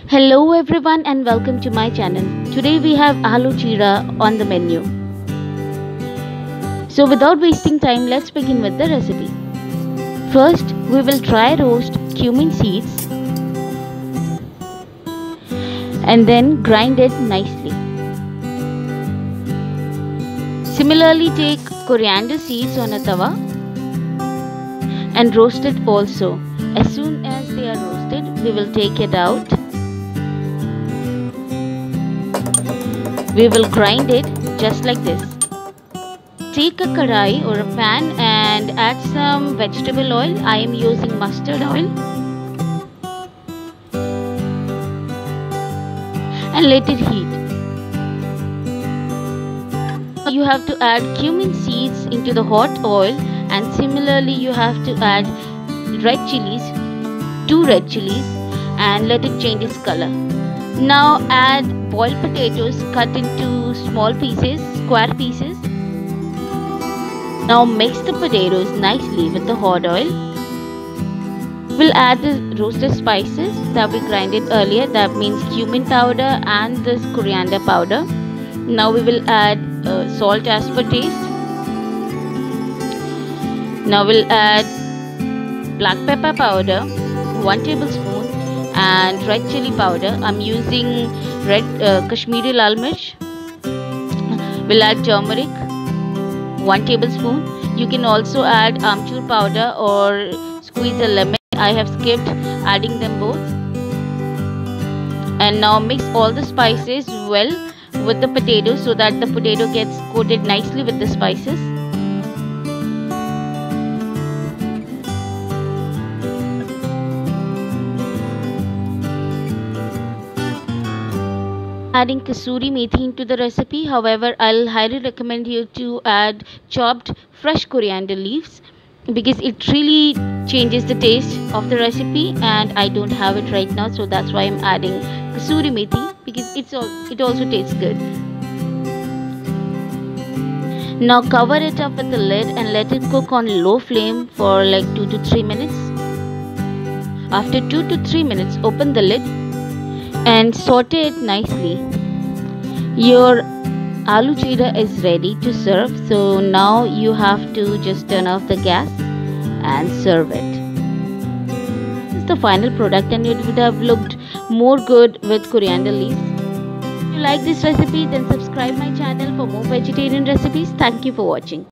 Hello everyone and welcome to my channel. Today we have Aloo Jeera on the menu. So without wasting time, let's begin with the recipe. First, we will dry roast cumin seeds and then grind it nicely. Similarly, take coriander seeds on a tawa and roast it also. As soon as they are roasted, we will take it out. We will grind it just like this. Take a kadai or a pan and add some vegetable oil. I am using mustard oil. And let it heat. You have to add cumin seeds into the hot oil, and similarly you have to add red chilies, 2 red chilies, and let it change its color. Now add boiled potatoes cut into small pieces, square pieces. Now mix the potatoes nicely with the hot oil. We'll add the roasted spices that we grinded earlier, that means cumin powder and this coriander powder. Now we will add salt as per taste. Now we'll add black pepper powder, 1 tablespoon, and red chili powder. I'm using red Kashmiri lal mirch. We'll add turmeric, 1 tablespoon. You can also add amchur powder or squeeze a lemon. I have skipped adding them both. And now mix all the spices well with the potato so that the potato gets coated nicely with the spices. Adding kasuri methi into the recipe. However, I'll highly recommend you to add chopped fresh coriander leaves because it really changes the taste of the recipe, and I don't have it right now, so that's why I'm adding kasuri methi because it also tastes good. Now cover it up with the lid and let it cook on low flame for like 2 to 3 minutes. After 2 to 3 minutes, open the lid and saute it nicely. Your aloo jeera is ready to serve, so now you have to just turn off the gas and serve it. This is the final product, and it would have looked more good with coriander leaves. If you like this recipe, then subscribe my channel for more vegetarian recipes. Thank you for watching.